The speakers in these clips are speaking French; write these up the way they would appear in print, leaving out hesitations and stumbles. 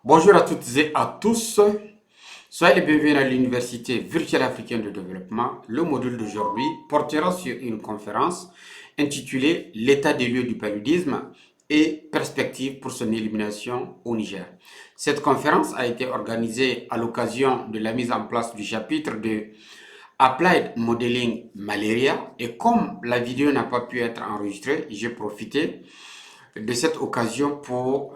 Bonjour à toutes et à tous. Soyez les bienvenus à l'Université virtuelle africaine de développement. Le module d'aujourd'hui portera sur une conférence intitulée L'état des lieux du paludisme et perspectives pour son élimination au Niger. Cette conférence a été organisée à l'occasion de la mise en place du chapitre de Applied Modeling Malaria et comme la vidéo n'a pas pu être enregistrée, j'ai profité de cette occasion pour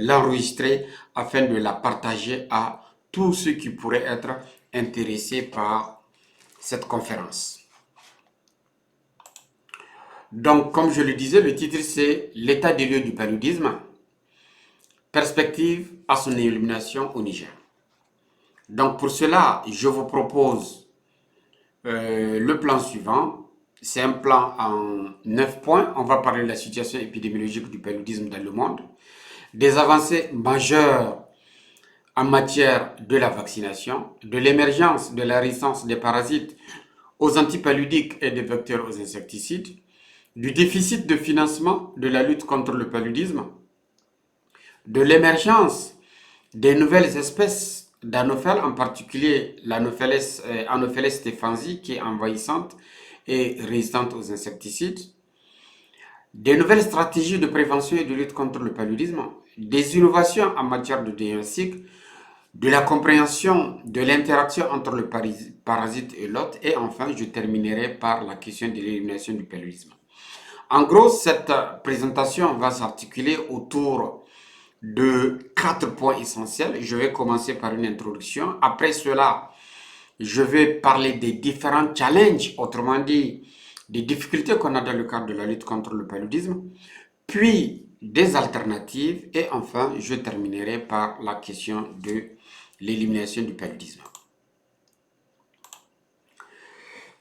l'enregistrer afin de la partager à tous ceux qui pourraient être intéressés par cette conférence. Donc, comme je le disais, le titre c'est L'état des lieux du paludisme, perspective à son élimination au Niger. Donc, pour cela, je vous propose le plan suivant. C'est un plan en 9 points. On va parler de la situation épidémiologique du paludisme dans le monde, des avancées majeures en matière de la vaccination, de l'émergence de la résistance des parasites aux antipaludiques et des vecteurs aux insecticides, du déficit de financement de la lutte contre le paludisme, de l'émergence des nouvelles espèces d'anophèles, en particulier l'Anopheles stephensi qui est envahissante et résistante aux insecticides, des nouvelles stratégies de prévention et de lutte contre le paludisme, des innovations en matière de diagnostic, de la compréhension de l'interaction entre le parasite et l'hôte, et enfin je terminerai par la question de l'élimination du paludisme. En gros, cette présentation va s'articuler autour de 4 points essentiels. Je vais commencer par une introduction. Après cela, je vais parler des différents challenges, autrement dit, des difficultés qu'on a dans le cadre de la lutte contre le paludisme, puis des alternatives, et enfin, je terminerai par la question de l'élimination du paludisme.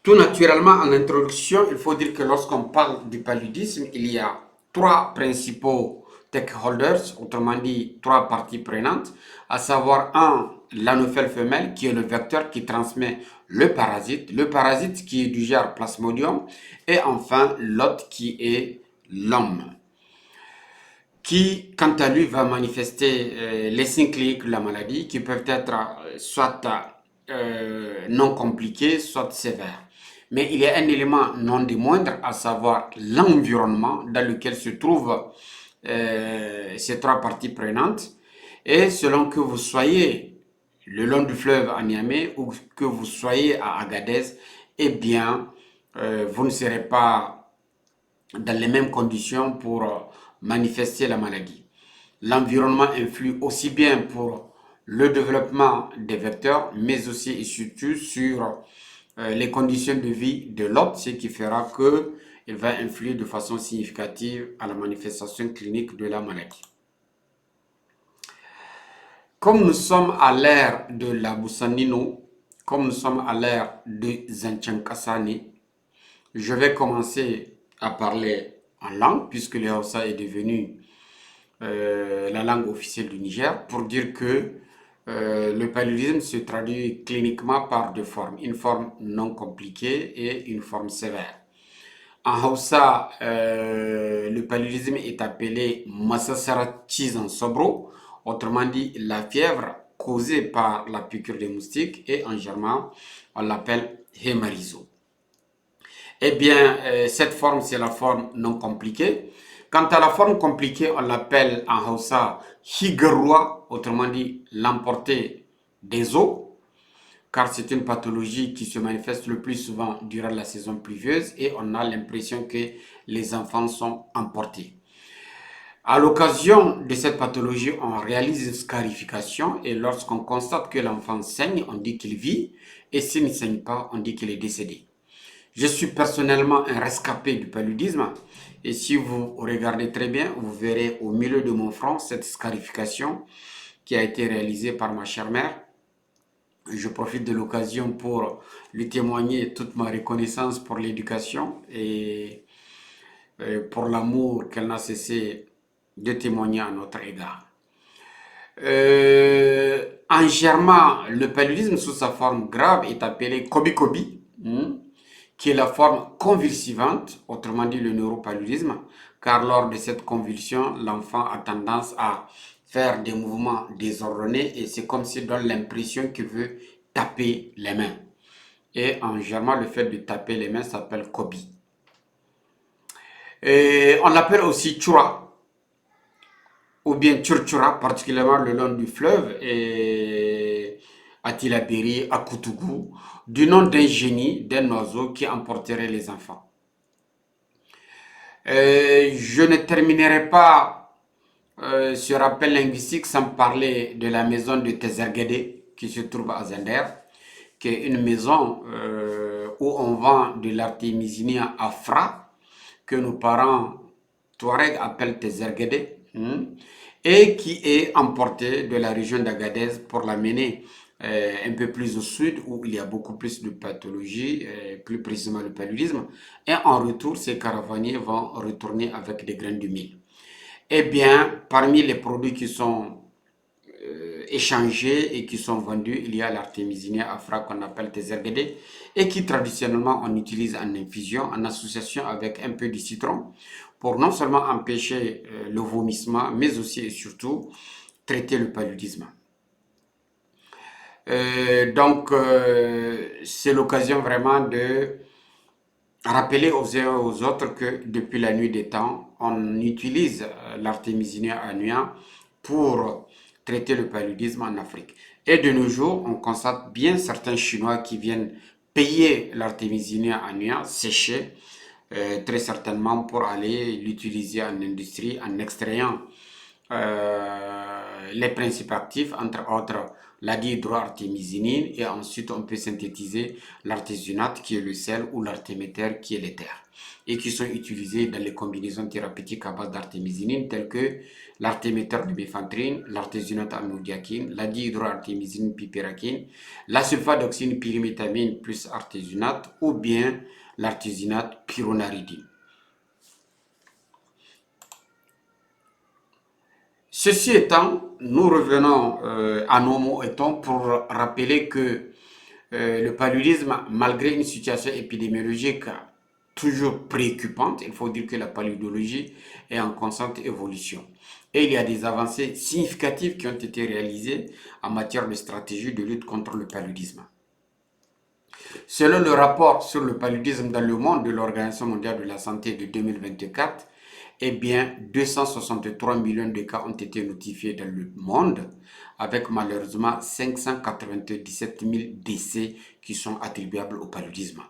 Tout naturellement, en introduction, il faut dire que lorsqu'on parle du paludisme, il y a trois principaux stakeholders, autrement dit trois parties prenantes, à savoir un, l'anophèle femelle qui est le vecteur qui transmet le parasite qui est du genre Plasmodium, et enfin l'hôte qui est l'homme, qui quant à lui va manifester les signes cliniques de la maladie qui peuvent être soit non compliqués, soit sévères. Mais il y a un élément non des moindres, à savoir l'environnement dans lequel se trouvent ces trois parties prenantes. Et selon que vous soyez le long du fleuve à Niamey ou que vous soyez à Agadez, eh bien, vous ne serez pas dans les mêmes conditions pour manifester la maladie. L'environnement influe aussi bien pour le développement des vecteurs, mais aussi et surtout sur les conditions de vie de l'hôte, ce qui fera qu'il va influer de façon significative à la manifestation clinique de la maladie. Comme nous sommes à l'ère de la Boussanino, comme nous sommes à l'ère de Zanchankassani, je vais commencer à parler en langue, puisque le Hausa est devenu la langue officielle du Niger, pour dire que le paludisme se traduit cliniquement par deux formes, une forme non compliquée et une forme sévère. En Hausa, le paludisme est appelé Masasara Chizan Sobro, autrement dit la fièvre causée par la piqûre des moustiques, et en germain, on l'appelle Hemarizo. Eh bien, cette forme, c'est la forme non compliquée. Quant à la forme compliquée, on l'appelle en Hausa Higarwa, autrement dit l'emporté des eaux, car c'est une pathologie qui se manifeste le plus souvent durant la saison pluvieuse et on a l'impression que les enfants sont emportés. À l'occasion de cette pathologie, on réalise une scarification et lorsqu'on constate que l'enfant saigne, on dit qu'il vit et s'il ne saigne pas, on dit qu'il est décédé. Je suis personnellement un rescapé du paludisme et si vous regardez très bien, vous verrez au milieu de mon front cette scarification qui a été réalisée par ma chère mère. Je profite de l'occasion pour lui témoigner toute ma reconnaissance pour l'éducation et pour l'amour qu'elle n'a cessé de témoigner à notre égard. En germain, le paludisme sous sa forme grave est appelé kobi-kobi, qui est la forme convulsivante, autrement dit le neuropaludisme, car lors de cette convulsion, l'enfant a tendance à faire des mouvements désordonnés et c'est comme s'il donne l'impression qu'il veut taper les mains. Et en germain, le fait de taper les mains s'appelle kobi. Et on l'appelle aussi chura ou bien tchurchura, particulièrement le long du fleuve, et à Tilaberi, à Koutougou, du nom d'un génie, d'un oiseau qui emporterait les enfants. Je ne terminerai pas ce rappel linguistique sans parler de la maison de Tezerguede qui se trouve à Zender, qui est une maison où on vend de l'artémisinien afra, que nos parents Touareg appellent Tezerguede, et qui est emporté de la région d'Agadez pour l'amener un peu plus au sud où il y a beaucoup plus de pathologies, plus précisément le paludisme. Et en retour, ces caravaniers vont retourner avec des graines de mil. Eh bien, parmi les produits qui sont échangés et qui sont vendus, il y a l'artémisinia afra qu'on appelle Tezerguede et qui traditionnellement on utilise en infusion, en association avec un peu de citron pour non seulement empêcher le vomissement, mais aussi et surtout traiter le paludisme. C'est l'occasion vraiment de rappeler aux uns et aux autres que depuis la nuit des temps, on utilise l'artémisinia annua pour traiter le paludisme en Afrique. Et de nos jours, on constate bien certains Chinois qui viennent payer l'artémisinia annua séchée, très certainement pour aller l'utiliser en industrie en extrayant les principes actifs, entre autres la dihydroartémisinine, et ensuite on peut synthétiser l'artésunate qui est le sel ou l'artéméter qui est l'éther, et qui sont utilisés dans les combinaisons thérapeutiques à base d'artémisinine telles que l'artéméter de béphantrine, l'artésunate amodiaquine, la dihydroartémisinine pipéraquine, la sulfadoxine pyrimétamine plus artésunate ou bien l'artésunate pyronaridine. Ceci étant, nous revenons à nos mots étant pour rappeler que le paludisme, malgré une situation épidémiologique toujours préoccupante, il faut dire que la paludologie est en constante évolution. Et il y a des avancées significatives qui ont été réalisées en matière de stratégie de lutte contre le paludisme. Selon le rapport sur le paludisme dans le monde de l'Organisation mondiale de la santé de 2024, eh bien, 263 millions de cas ont été notifiés dans le monde, avec malheureusement 597 000 décès qui sont attribuables au paludisme.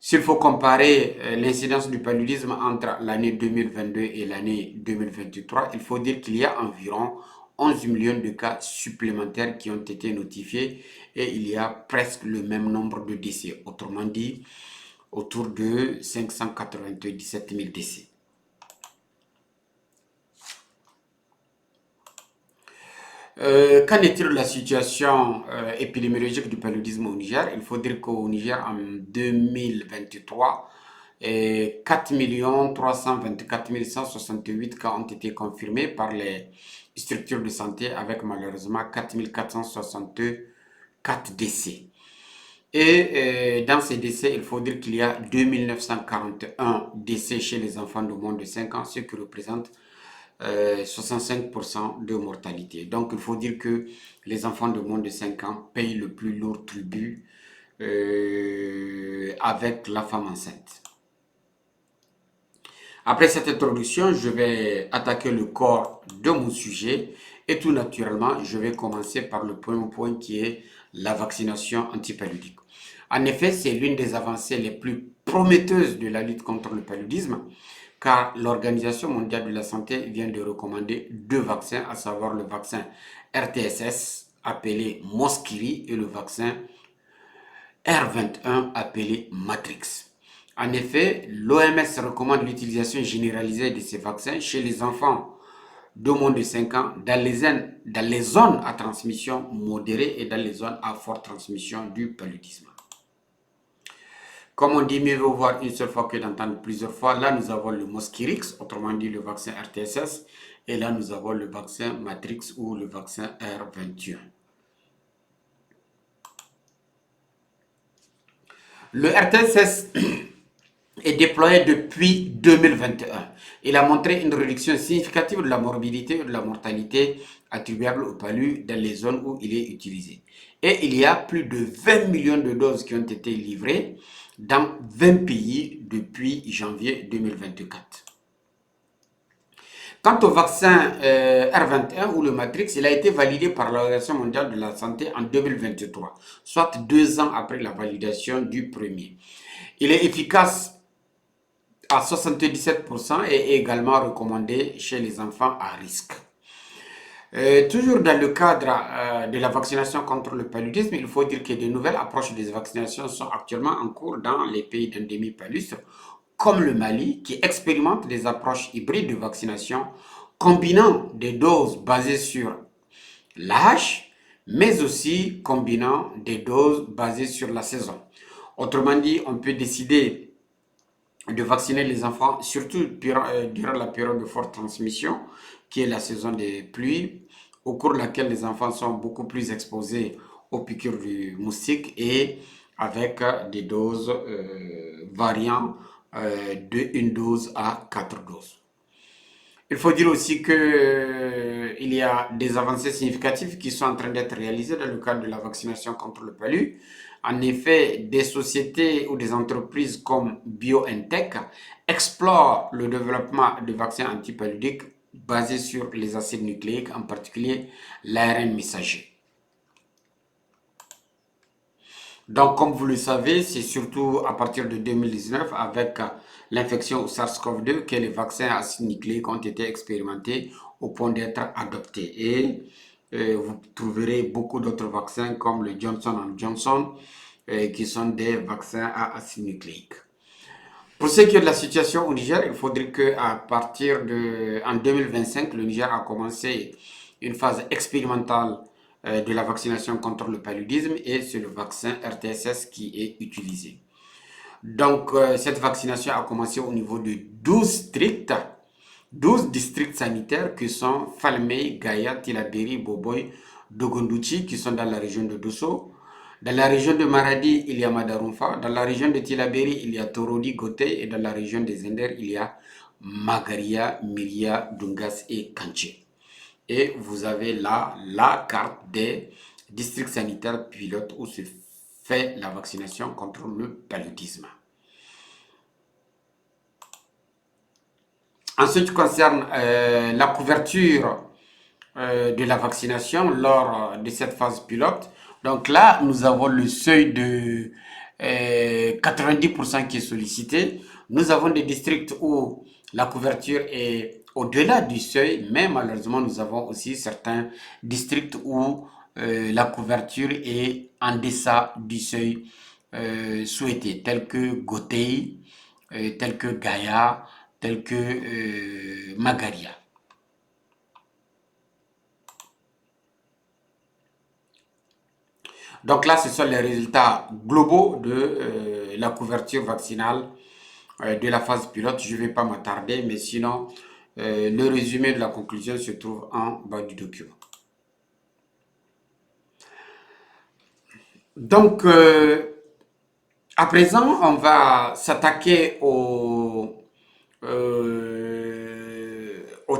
S'il faut comparer l'incidence du paludisme entre l'année 2022 et l'année 2023, il faut dire qu'il y a environ 11 millions de cas supplémentaires qui ont été notifiés et il y a presque le même nombre de décès. Autrement dit, autour de 597 000 décès. Qu'en est-il de la situation épidémiologique du paludisme au Niger? Il faut dire qu'au Niger, en 2023, 4 324 168 cas ont été confirmés par les structures de santé avec malheureusement 4 464 décès. Et dans ces décès, il faut dire qu'il y a 2 941 décès chez les enfants de moins de 5 ans, ce qui représente 65% de mortalité. Donc il faut dire que les enfants de moins de 5 ans payent le plus lourd tribut avec la femme enceinte. Après cette introduction, je vais attaquer le corps de mon sujet et tout naturellement, je vais commencer par le premier point qui est la vaccination antipaludique. En effet, c'est l'une des avancées les plus prometteuses de la lutte contre le paludisme, car l'Organisation mondiale de la santé vient de recommander 2 vaccins, à savoir le vaccin RTSS appelé Mosquiri et le vaccin R21 appelé Matrix. En effet, l'OMS recommande l'utilisation généralisée de ces vaccins chez les enfants de moins de 5 ans dans les zones à transmission modérée et dans les zones à forte transmission du paludisme. Comme on dit, mieux vaut voir une seule fois que d'entendre plusieurs fois. Là, nous avons le Mosquirix, autrement dit le vaccin RTSS. Et là, nous avons le vaccin Matrix ou le vaccin R21. Le RTSS est déployé depuis 2021. Il a montré une réduction significative de la morbidité et de la mortalité attribuable au palu dans les zones où il est utilisé. Et il y a plus de 20 millions de doses qui ont été livrées dans 20 pays depuis janvier 2024. Quant au vaccin R21 ou le Matrix, il a été validé par l'Organisation mondiale de la santé en 2023, soit 2 ans après la validation du premier. Il est efficace à 77% et est également recommandé chez les enfants à risque. Toujours dans le cadre de la vaccination contre le paludisme, il faut dire que de nouvelles approches des vaccinations sont actuellement en cours dans les pays d'endémie palustre, comme le Mali, qui expérimente des approches hybrides de vaccination combinant des doses basées sur l'âge, mais aussi combinant des doses basées sur la saison. Autrement dit, on peut décider de vacciner les enfants, surtout durant la période de forte transmission, qui est la saison des pluies, au cours de laquelle les enfants sont beaucoup plus exposés aux piqûres du moustique et avec des doses variant de 1 dose à 4 doses. Il faut dire aussi qu'il y a des avancées significatives qui sont en train d'être réalisées dans le cadre de la vaccination contre le palu. En effet, des sociétés ou des entreprises comme BioNTech explorent le développement de vaccins antipaludiques basés sur les acides nucléiques, en particulier l'ARN messager. Donc, comme vous le savez, c'est surtout à partir de 2019, avec l'infection au SARS-CoV-2, que les vaccins à acides nucléiques ont été expérimentés au point d'être adoptés. Et vous trouverez beaucoup d'autres vaccins comme le Johnson Johnson, qui sont des vaccins à acides nucléiques. Pour ce qui est de la situation au Niger, il faudrait qu'à partir en 2025, le Niger a commencé une phase expérimentale de la vaccination contre le paludisme et c'est le vaccin RTSS qui est utilisé. Donc, cette vaccination a commencé au niveau de 12 districts sanitaires qui sont Falmey, Gaïa, Tilaberi, Boboy, Dogondouchi qui sont dans la région de Dosso. Dans la région de Maradi, il y a Madarumfa. Dans la région de Tilaberi, il y a Torodi, Goté. Et dans la région des Zender, il y a Magaria, Miria, Dungas et Kanché. Et vous avez là la carte des districts sanitaires pilotes où se fait la vaccination contre le paludisme. En ce qui concerne la couverture de la vaccination lors de cette phase pilote, donc là, nous avons le seuil de 90% qui est sollicité. Nous avons des districts où la couverture est au-delà du seuil, mais malheureusement, nous avons aussi certains districts où la couverture est en deçà du seuil souhaité, tels que Gotei, tels que Gaïa, tels que Magaria. Donc là, ce sont les résultats globaux de la couverture vaccinale de la phase pilote. Je ne vais pas m'attarder, mais sinon, le résumé de la conclusion se trouve en bas du document. Donc, à présent, on va s'attaquer au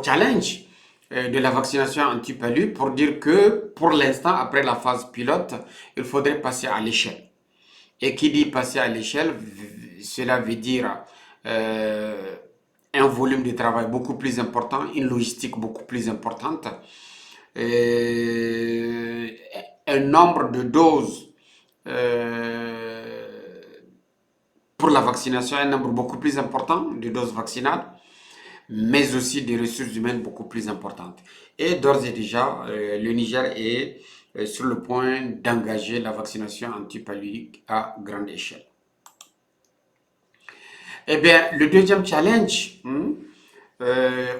challenge de la vaccination anti-palu pour dire que pour l'instant, après la phase pilote, il faudrait passer à l'échelle. Et qui dit passer à l'échelle, cela veut dire un volume de travail beaucoup plus important, une logistique beaucoup plus importante, un nombre de doses pour la vaccination, un nombre beaucoup plus important de doses vaccinales, mais aussi des ressources humaines beaucoup plus importantes. Et d'ores et déjà, le Niger est sur le point d'engager la vaccination antipaludique à grande échelle. Eh bien, le deuxième challenge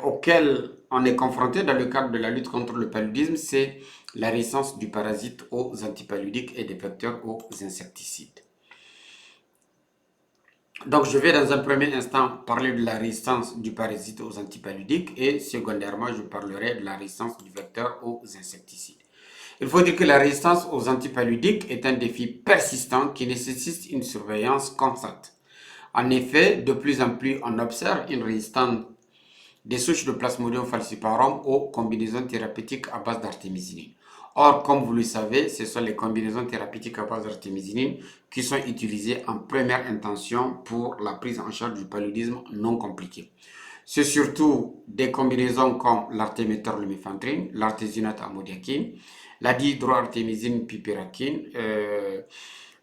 auquel on est confronté dans le cadre de la lutte contre le paludisme, c'est la résistance du parasite aux antipaludiques et des vecteurs aux insecticides. Donc, je vais dans un premier instant parler de la résistance du parasite aux antipaludiques et secondairement, je parlerai de la résistance du vecteur aux insecticides. Il faut dire que la résistance aux antipaludiques est un défi persistant qui nécessite une surveillance constante. En effet, de plus en plus, on observe une résistance des souches de Plasmodium falciparum aux combinaisons thérapeutiques à base d'artémisinine. Or, comme vous le savez, ce sont les combinaisons thérapeutiques à base d'artémisinine qui sont utilisées en première intention pour la prise en charge du paludisme non compliqué. C'est surtout des combinaisons comme l'artéméthor-lumefantrine, l'artésunate amodiaquine, la dihydroartémisine piperakine,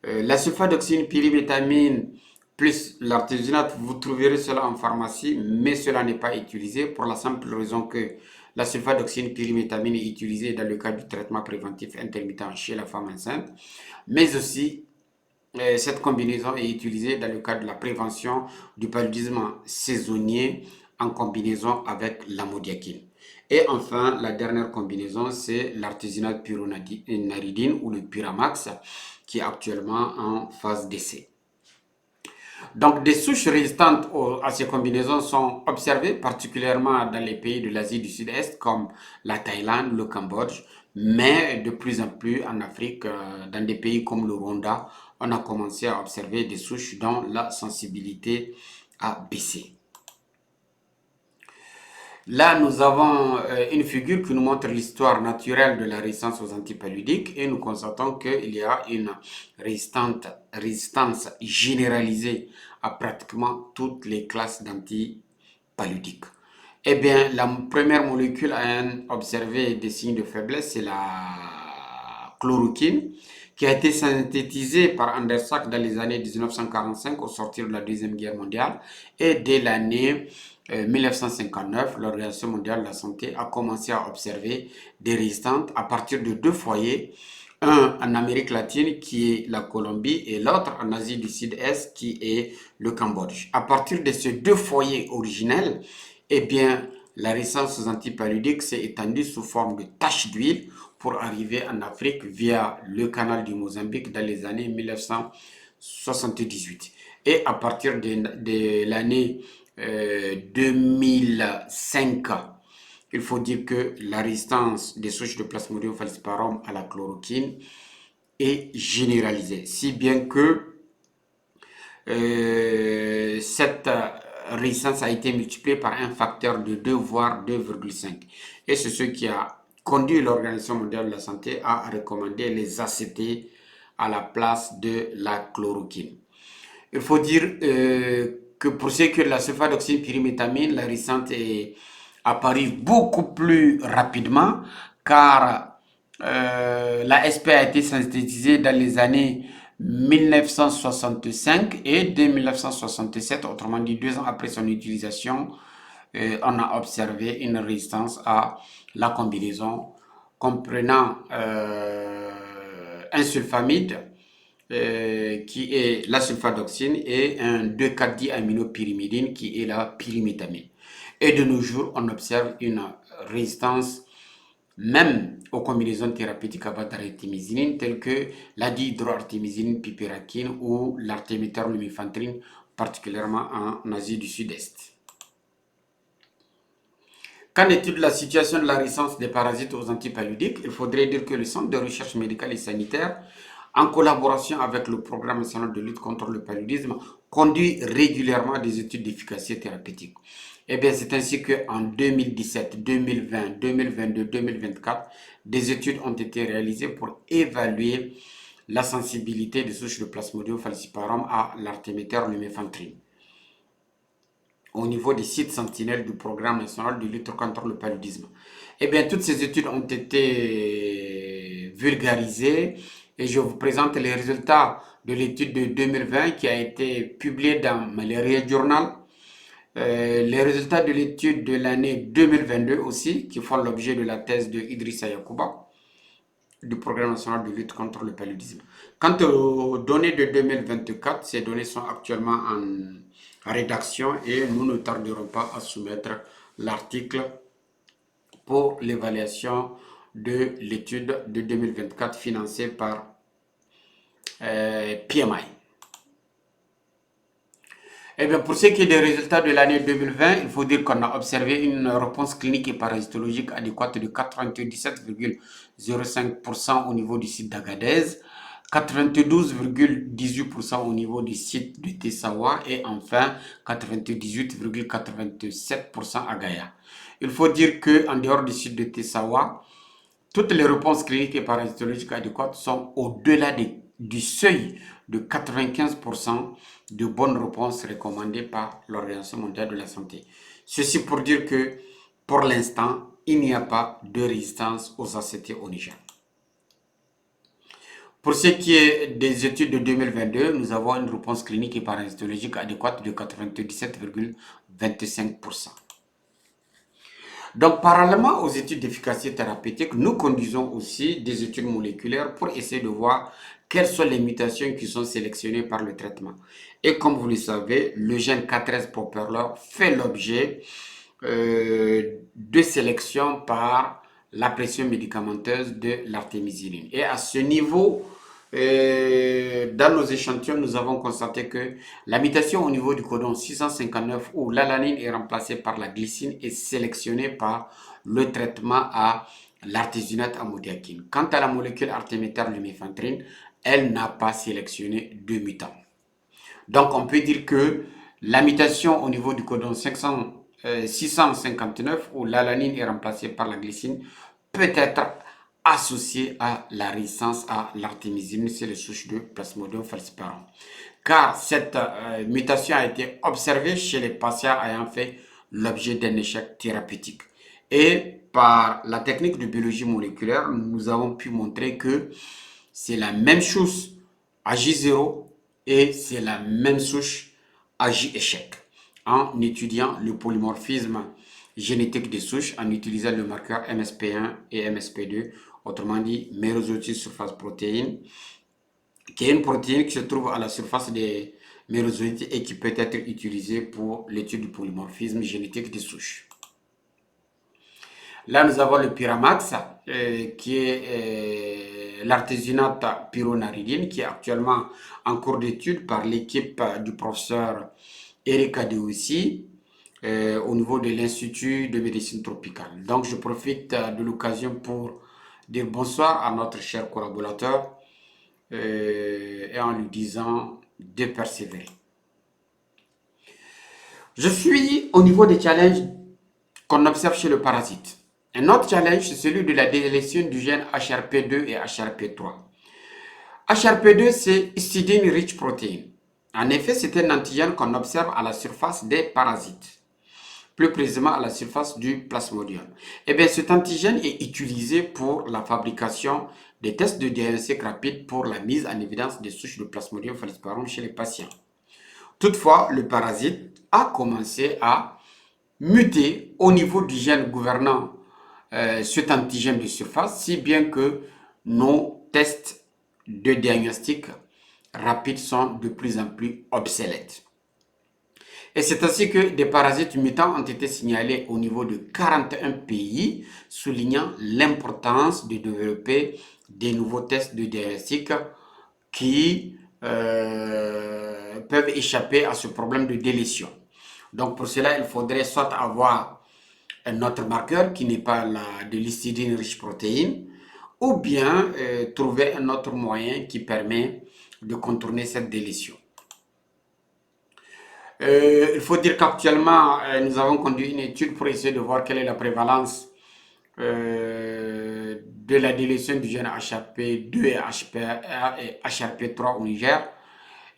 la sulfadoxine pyrimétamine plus l'artésunate, vous trouverez cela en pharmacie, mais cela n'est pas utilisé pour la simple raison que la sulfadoxine pyrimétamine est utilisée dans le cadre du traitement préventif intermittent chez la femme enceinte, mais aussi cette combinaison est utilisée dans le cadre de la prévention du paludisme saisonnier en combinaison avec l'amodiaquine. Et enfin, la dernière combinaison, c'est l'artésunate pyronaridine ou le Pyramax qui est actuellement en phase d'essai. Donc, des souches résistantes à ces combinaisons sont observées particulièrement dans les pays de l'Asie du Sud-Est comme la Thaïlande, le Cambodge, mais de plus en plus en Afrique, dans des pays comme le Rwanda, on a commencé à observer des souches dont la sensibilité a baissé. Là, nous avons une figure qui nous montre l'histoire naturelle de la résistance aux antipaludiques et nous constatons qu'il y a une résistance généralisée à pratiquement toutes les classes d'antipaludiques. Eh bien, la première molécule à observer des signes de faiblesse, c'est la chloroquine, qui a été synthétisée par Andersack dans les années 1945 au sortir de la Deuxième Guerre mondiale et dès l'année 1959, l'Organisation mondiale de la santé a commencé à observer des résistantes à partir de deux foyers, un en Amérique latine qui est la Colombie et l'autre en Asie du Sud-Est qui est le Cambodge. À partir de ces deux foyers originels, eh bien, la résistance aux antipaludiques s'est étendue sous forme de taches d'huile pour arriver en Afrique via le canal du Mozambique dans les années 1978. Et à partir de l'année 2005, il faut dire que la résistance des souches de Plasmodium falciparum à la chloroquine est généralisée, si bien que cette résistance a été multipliée par un facteur de 2 voire 2,5. Et c'est ce qui a conduit l'Organisation mondiale de la santé à recommander les ACT à la place de la chloroquine. Il faut dire que pour ce qui est de la sulfadoxine pyrimétamine, la résistance est apparue beaucoup plus rapidement car la SP a été synthétisée dans les années 1965 et dès 1967, autrement dit 2 ans après son utilisation, on a observé une résistance à la combinaison comprenant un sulfamide qui est la sulfadoxine et un 2,4-diaminopyrimidine qui est la pyrimétamine. Et de nos jours, on observe une résistance même aux combinaisons thérapeutiques à base d'artémisinine telles que la dihydroartémisinine piperakine ou l'artéméthor-lumefantrine, particulièrement en Asie du Sud-Est. Qu'en est-il de la situation de la résistance des parasites aux antipaludiques? Il faudrait dire que le Centre de recherche médicale et sanitaire, en collaboration avec le Programme national de lutte contre le paludisme, conduit régulièrement des études d'efficacité thérapeutique. Eh bien, c'est ainsi qu'en 2017, 2020, 2022, 2024, des études ont été réalisées pour évaluer la sensibilité des souches de Plasmodium falciparum à l'artéméthor-lumefantrine au niveau des sites sentinelles du Programme national de lutte contre le paludisme. Eh bien, toutes ces études ont été vulgarisées et je vous présente les résultats de l'étude de 2020 qui a été publiée dans Malaria Journal. Les résultats de l'étude de l'année 2022 aussi, qui font l'objet de la thèse de Idrissa Yacouba, du Programme national de lutte contre le paludisme. Quant aux données de 2024, ces données sont actuellement en rédaction et nous ne tarderons pas à soumettre l'article pour l'évaluation de l'étude de 2024 financée par PMI. Eh bien, pour ce qui est des résultats de l'année 2020, il faut dire qu'on a observé une réponse clinique et parasitologique adéquate de 97,05% au niveau du site d'Agadez, 92,18% au niveau du site de Tessawa et enfin 98,87% à Gaïa. Il faut dire qu'en dehors du site de Tessawa, toutes les réponses cliniques et parasitologiques adéquates sont au-delà du seuil de 95% de bonnes réponses recommandées par l'Organisation mondiale de la santé. Ceci pour dire que pour l'instant, il n'y a pas de résistance aux ACT au Niger. Pour ce qui est des études de 2022, nous avons une réponse clinique et parasitologique adéquate de 97,25%. Donc, parallèlement aux études d'efficacité thérapeutique, nous conduisons aussi des études moléculaires pour essayer de voir quelles sont les mutations qui sont sélectionnées par le traitement. Et comme vous le savez, le gène K13 propeller fait l'objet de sélection par la pression médicamenteuse de l'artémisinine. Et à ce niveau, dans nos échantillons, nous avons constaté que la mutation au niveau du codon 659 où l'alanine est remplacée par la glycine est sélectionnée par le traitement à l'artésunate amodiaquine. Quant à la molécule artémétère lumefantrine, elle n'a pas sélectionné de mutant. Donc on peut dire que la mutation au niveau du codon 659 où l'alanine est remplacée par la glycine peut être associée à la résistance à l'artémisine, c'est les souches de Plasmodium falciparum. Car cette mutation a été observée chez les patients ayant fait l'objet d'un échec thérapeutique. Et par la technique de biologie moléculaire, nous avons pu montrer que c'est la même chose à J0 et c'est la même souche à J-échec en étudiant le polymorphisme génétique des souches en utilisant le marqueur MSP1 et MSP2, autrement dit mérozoïte surface protéine, qui est une protéine qui se trouve à la surface des mérozoïtes et qui peut être utilisée pour l'étude du polymorphisme génétique des souches. Là, nous avons le Pyramax, qui est l'artésunate pyronaridine, qui est actuellement en cours d'étude par l'équipe du professeur Eric Adeoussi au niveau de l'Institut de médecine tropicale. Donc, je profite de l'occasion pour dire bonsoir à notre cher collaborateur et en lui disant de persévérer. Je suis au niveau des challenges qu'on observe chez le parasite. Un autre challenge, c'est celui de la délétion du gène HRP2 et HRP3. HRP2, c'est histidine rich protein. En effet, c'est un antigène qu'on observe à la surface des parasites, plus précisément à la surface du plasmodium. Eh bien, cet antigène est utilisé pour la fabrication des tests de diagnostic rapide pour la mise en évidence des souches de Plasmodium falciparum chez les patients. Toutefois, le parasite a commencé à muter au niveau du gène gouvernant cet antigène de surface, si bien que nos tests de diagnostic rapide sont de plus en plus obsolètes. Et c'est ainsi que des parasites mutants ont été signalés au niveau de 41 pays, soulignant l'importance de développer des nouveaux tests de diagnostic qui peuvent échapper à ce problème de délétion. Donc pour cela, il faudrait soit avoir un autre marqueur qui n'est pas de l'histidine riche protéine, ou bien trouver un autre moyen qui permet de contourner cette délétion. Il faut dire qu'actuellement, nous avons conduit une étude pour essayer de voir quelle est la prévalence de la délétion du gène HRP2 et HRP3 au Niger.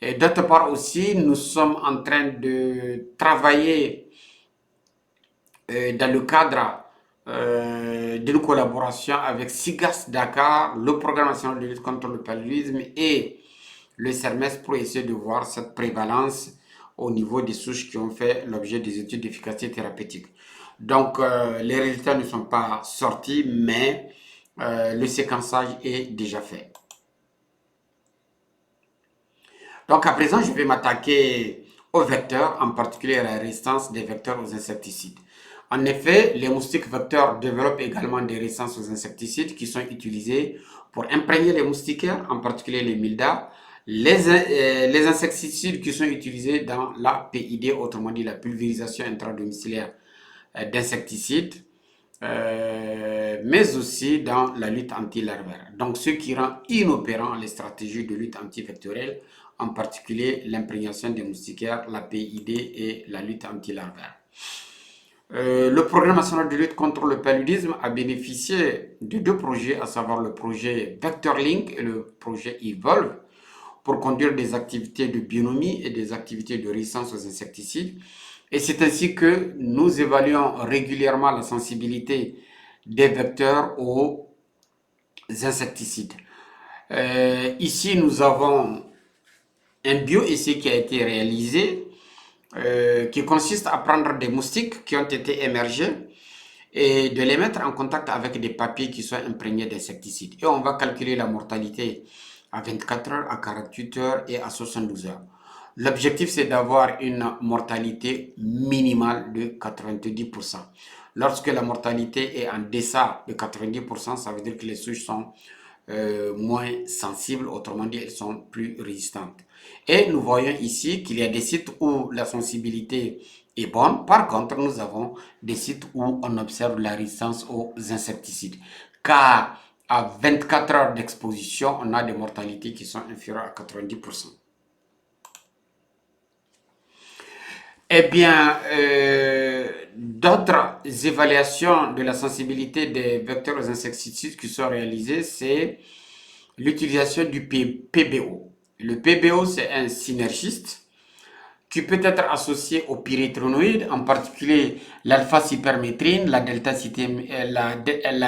Et d'autre part aussi, nous sommes en train de travailler dans le cadre d'une collaboration avec SIGAS Dakar, le Programme national de lutte contre le paludisme et le CERMES pour essayer de voir cette prévalence au niveau des souches qui ont fait l'objet des études d'efficacité thérapeutique. Donc, les résultats ne sont pas sortis, mais le séquençage est déjà fait. Donc, à présent, je vais m'attaquer aux vecteurs, en particulier à la résistance des vecteurs aux insecticides. En effet, les moustiques vecteurs développent également des résistances aux insecticides qui sont utilisés pour imprégner les moustiquaires, en particulier les mildas. Les insecticides qui sont utilisés dans la PID, autrement dit la pulvérisation intradomiciliaire d'insecticides, mais aussi dans la lutte anti-larvaire. Donc, ce qui rend inopérant les stratégies de lutte antivectorielle, en particulier l'imprégnation des moustiquaires, la PID et la lutte anti-larvaire. Le programme national de lutte contre le paludisme a bénéficié de deux projets, à savoir le projet VectorLink et le projet Evolve, pour conduire des activités de bionomie et des activités de résistance aux insecticides. Et c'est ainsi que nous évaluons régulièrement la sensibilité des vecteurs aux insecticides. Ici, nous avons un bioessai qui a été réalisé qui consiste à prendre des moustiques qui ont été émergés et de les mettre en contact avec des papiers qui sont imprégnés d'insecticides. Et on va calculer la mortalité à 24 heures, à 48 heures et à 72 heures. L'objectif, c'est d'avoir une mortalité minimale de 90%. Lorsque la mortalité est en deçà de 90%, ça veut dire que les souches sont moins sensibles, autrement dit, elles sont plus résistantes. Et nous voyons ici qu'il y a des sites où la sensibilité est bonne. Par contre, nous avons des sites où on observe la résistance aux insecticides. Car à 24 heures d'exposition, on a des mortalités qui sont inférieures à 90%. Eh bien, d'autres évaluations de la sensibilité des vecteurs aux insecticides qui sont réalisées, c'est l'utilisation du PBO. Le PBO, c'est un synergiste qui peut être associé aux pyréthrinoïdes, en particulier l'alpha-cypermétrine, la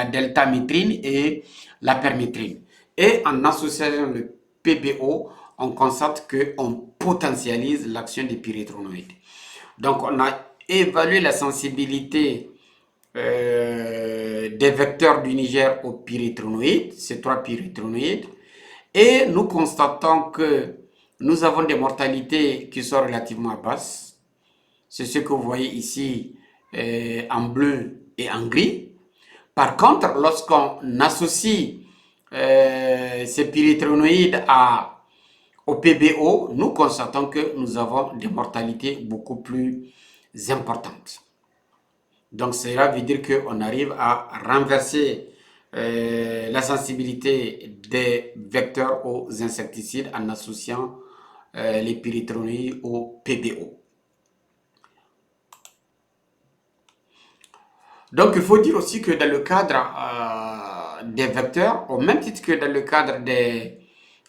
deltamétrine et la permétrine. Et en associant le PBO, on constate qu'on potentialise l'action des pyréthrinoïdes. Donc, on a évalué la sensibilité des vecteurs du Niger aux pyréthrinoïdes, ces trois pyréthrinoïdes, et nous constatons que nous avons des mortalités qui sont relativement basses. C'est ce que vous voyez ici en bleu et en gris. Par contre, lorsqu'on associe ces pyréthrinoïdes au PBO, nous constatons que nous avons des mortalités beaucoup plus importantes. Donc, cela veut dire qu'on arrive à renverser la sensibilité des vecteurs aux insecticides en associant les pyréthrinoïdes au PBO. Donc, il faut dire aussi que dans le cadre des vecteurs, au même titre que dans le cadre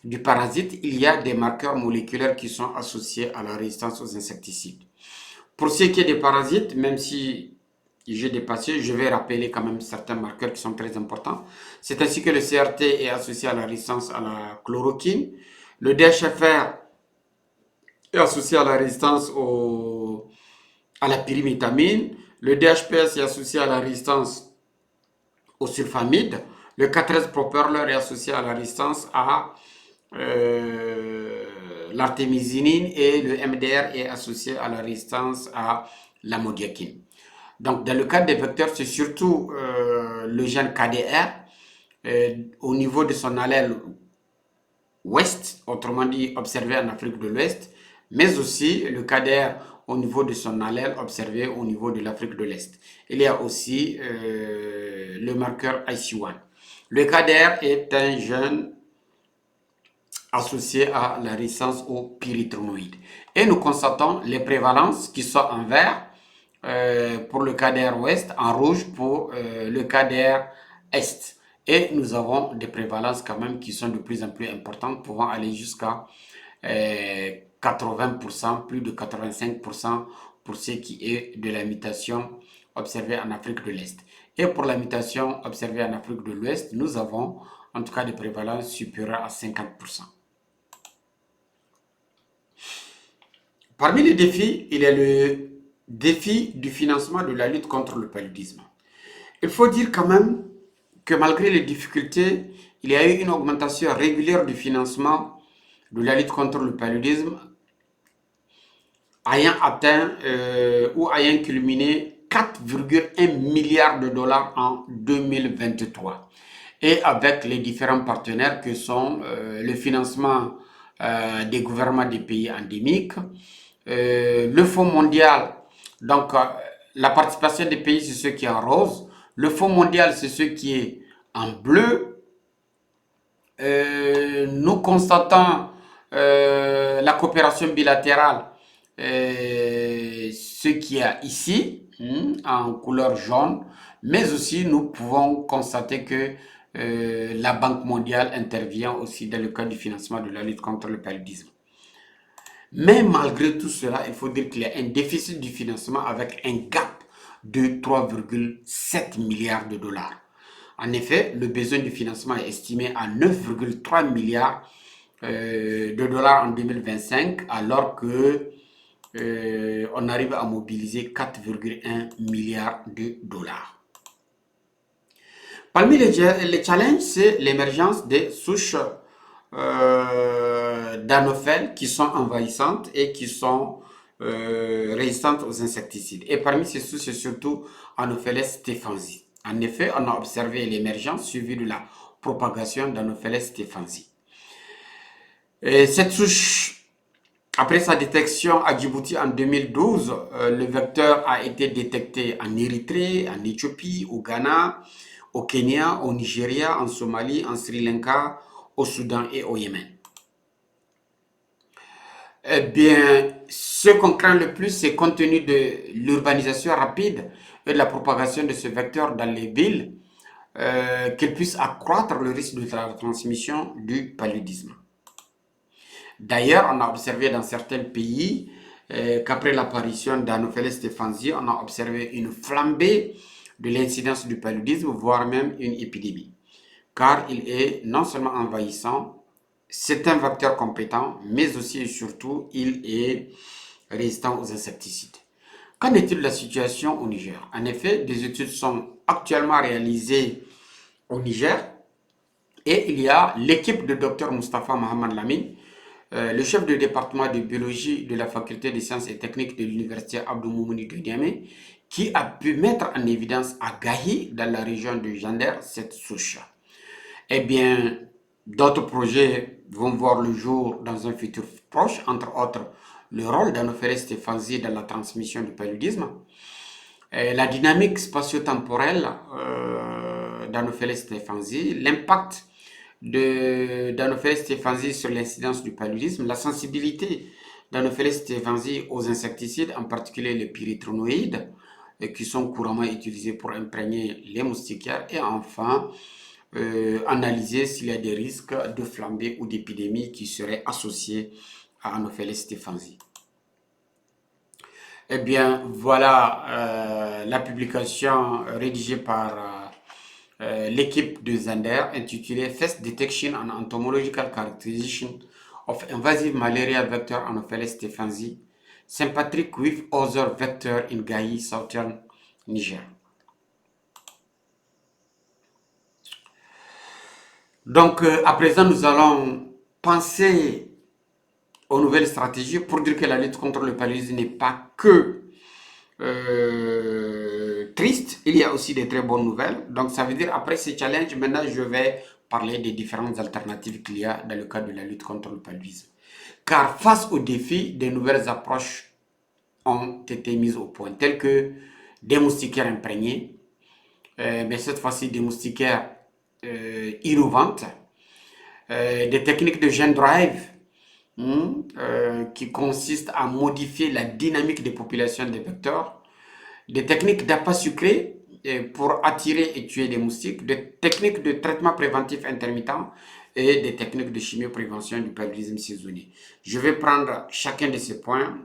du parasite, il y a des marqueurs moléculaires qui sont associés à la résistance aux insecticides. Pour ce qui est des parasites, même si j'ai dépassé, je vais rappeler quand même certains marqueurs qui sont très importants. C'est ainsi que le CRT est associé à la résistance à la chloroquine. Le DHFR est associé à la résistance à la pyrimétamine. Le DHPS est associé à la résistance au sulfamide. Le K13-properler est associé à la résistance à l'artémisinine et le MDR est associé à la résistance à l'amodiaquine. Donc, dans le cas des vecteurs, c'est surtout le gène KDR au niveau de son allèle ouest, autrement dit observé en Afrique de l'Ouest, mais aussi le KDR au niveau de son allèle observé au niveau de l'Afrique de l'Est. Il y a aussi le marqueur IC1. Le KDR est un gène associé à la résistance aux pyréthrinoïdes. Et nous constatons les prévalences qui sont en vert pour le KDR ouest, en rouge pour le KDR est. Et nous avons des prévalences quand même qui sont de plus en plus importantes, pouvant aller jusqu'à 80%, plus de 85% pour ce qui est de la mutation observée en Afrique de l'Est. Et pour la mutation observée en Afrique de l'Ouest, nous avons en tout cas des prévalences supérieures à 50%. Parmi les défis, il y a le défi du financement de la lutte contre le paludisme. Il faut dire quand même que malgré les difficultés, il y a eu une augmentation régulière du financement de la lutte contre le paludisme, ayant atteint ou ayant culminé 4,1 milliards de dollars en 2023. Et avec les différents partenaires que sont le financement des gouvernements des pays endémiques, le Fonds mondial, donc la participation des pays, c'est ce qui est en rose. Le Fonds mondial, c'est ce qui est en bleu. Nous constatons la coopération bilatérale, ce qu'il y a ici, en couleur jaune, mais aussi nous pouvons constater que la Banque mondiale intervient aussi dans le cadre du financement de la lutte contre le paludisme. Mais malgré tout cela, il faut dire qu'il y a un déficit du financement avec un gap de 3,7 milliards de dollars. En effet, le besoin de financement est estimé à 9,3 milliards de dollars en 2025, alors que on arrive à mobiliser 4,1 milliards de dollars. Parmi les challenges, c'est l'émergence des souches d'anophèles qui sont envahissantes et qui sont résistantes aux insecticides. Et parmi ces souches, c'est surtout Anopheles stephensi. En effet, on a observé l'émergence suivie de la propagation d'Anopheles stephensi. Cette souche, après sa détection à Djibouti en 2012, le vecteur a été détecté en Érythrée, en Éthiopie, au Ghana, au Kenya, au Nigeria, en Somalie, en Sri Lanka, au Soudan et au Yémen. Eh bien, ce qu'on craint le plus, c'est compte tenu de l'urbanisation rapide et de la propagation de ce vecteur dans les villes, qu'il puisse accroître le risque de la transmission du paludisme. D'ailleurs, on a observé dans certains pays qu'après l'apparition d'Anopheles stephensi, on a observé une flambée de l'incidence du paludisme, voire même une épidémie. Car il est non seulement envahissant, c'est un vecteur compétent, mais aussi et surtout, il est résistant aux insecticides. Qu'en est-il de la situation au Niger? En effet, des études sont actuellement réalisées au Niger et il y a l'équipe de Dr Moustapha Mohamed Lamine, le chef de département de biologie de la faculté des sciences et techniques de l'université Abdou Moumouni de Niamey, qui a pu mettre en évidence à Gahi, dans la région de Jander, cette souche. Eh bien, d'autres projets vont voir le jour dans un futur proche, entre autres le rôle d'Anopheles stephensi dans la transmission du paludisme, la dynamique spatio-temporelle d'Anopheles stephensi, l'impact d'Anopheles stephensi sur l'incidence du paludisme, la sensibilité d'Anopheles stephensi aux insecticides, en particulier les pyrethronoïdes, qui sont couramment utilisés pour imprégner les moustiquaires, et enfin, analyser s'il y a des risques de flambée ou d'épidémie qui seraient associés à Anopheles stephensi. Eh bien, voilà la publication rédigée par l'équipe de Zander intitulée First Detection and Entomological Characterization of Invasive Malaria Vector Anopheles stephensi, sympatric with other vector in Gahi, Southern Niger. Donc, à présent, nous allons penser aux nouvelles stratégies pour dire que la lutte contre le paludisme n'est pas que triste, il y a aussi des très bonnes nouvelles. Donc, ça veut dire, après ces challenges, maintenant, je vais parler des différentes alternatives qu'il y a dans le cadre de la lutte contre le paludisme. Car face aux défis, de nouvelles approches ont été mises au point, telles que des moustiquaires imprégnés, mais cette fois-ci des moustiquaires innovantes, des techniques de gene drive qui consistent à modifier la dynamique des populations des vecteurs, des techniques d'appât sucré pour attirer et tuer des moustiques, des techniques de traitement préventif intermittent et des techniques de chimioprévention du paludisme saisonnier. Je vais prendre chacun de ces points,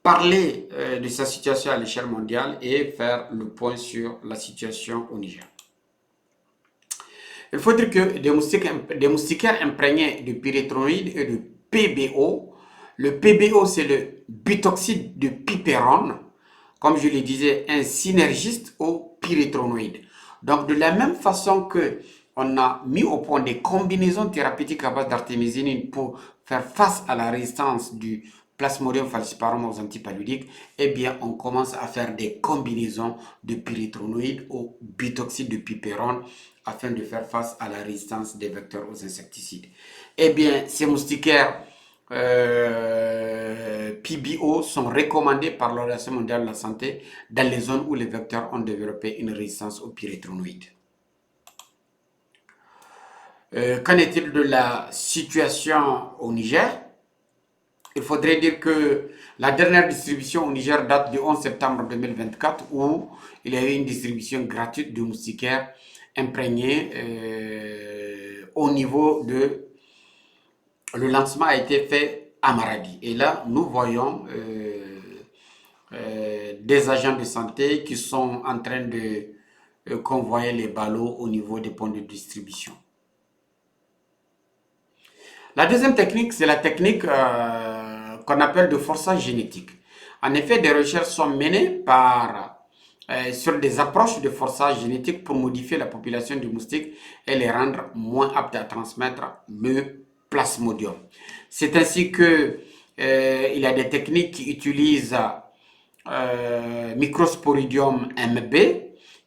parler de sa situation à l'échelle mondiale et faire le point sur la situation au Niger. Il faut dire que des moustiquaires imprégnés de pyrethroïdes et de PBO, le PBO c'est le butoxyde de pipérone, comme je le disais, un synergiste au pyrethronoïde. Donc de la même façon que on a mis au point des combinaisons thérapeutiques à base d'artémisinine pour faire face à la résistance du Plasmodium falciparum aux antipaludiques, eh bien on commence à faire des combinaisons de pyrethronoïdes au butoxyde de pipérone afin de faire face à la résistance des vecteurs aux insecticides. Eh bien, ces moustiquaires PBO sont recommandés par l'Organisation mondiale de la santé dans les zones où les vecteurs ont développé une résistance aux pyréthrinoïdes. Qu'en est-il de la situation au Niger? Il faudrait dire que la dernière distribution au Niger date du 11 septembre 2024 où il y a eu une distribution gratuite de moustiquaires imprégnés au niveau de... Le lancement a été fait à Maradi. Et là, nous voyons des agents de santé qui sont en train de convoyer les ballots au niveau des points de distribution. La deuxième technique, c'est la technique qu'on appelle de forçage génétique. En effet, des recherches sont menées sur des approches de forçage génétique pour modifier la population du moustique et les rendre moins aptes à transmettre le plasmodium. C'est ainsi que il y a des techniques qui utilisent Microsporidium MB,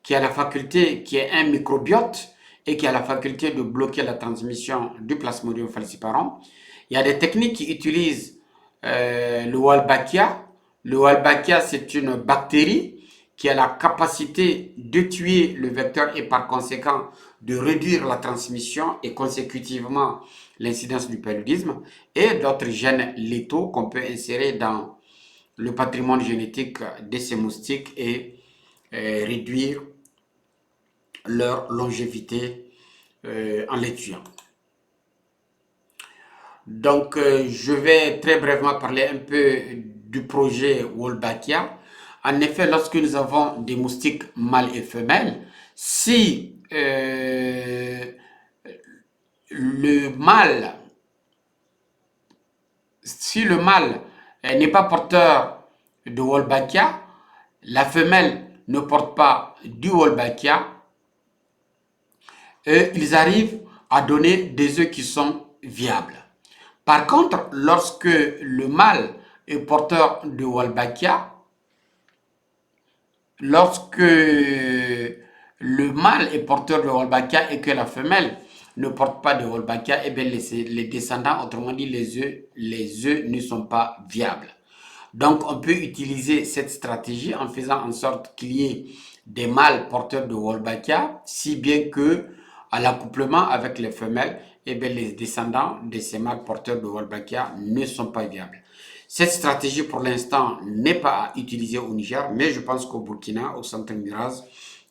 qui a la faculté, qui est un microbiote et qui a la faculté de bloquer la transmission du Plasmodium falciparum. Il y a des techniques qui utilisent le Wolbachia. Le Wolbachia, c'est une bactérie qui a la capacité de tuer le vecteur et par conséquent de réduire la transmission et consécutivement l'incidence du paludisme, et d'autres gènes létaux qu'on peut insérer dans le patrimoine génétique de ces moustiques et réduire leur longévité en les tuant. Donc, je vais très brièvement parler un peu du projet Wolbachia. En effet, lorsque nous avons des moustiques mâles et femelles, si le mâle n'est pas porteur de Wolbachia, la femelle ne porte pas du Wolbachia, et ils arrivent à donner des œufs qui sont viables. Par contre, lorsque le mâle est porteur de Wolbachia, lorsque le mâle est porteur de Wolbachia et que la femelle ne porte pas de Wolbachia, eh bien les descendants, autrement dit les œufs ne sont pas viables. Donc on peut utiliser cette stratégie en faisant en sorte qu'il y ait des mâles porteurs de Wolbachia, si bien que à l'accouplement avec les femelles, eh bien, les descendants de ces mâles porteurs de Wolbachia ne sont pas viables. Cette stratégie, pour l'instant, n'est pas utilisée au Niger, mais je pense qu'au Burkina, au centre Miraz,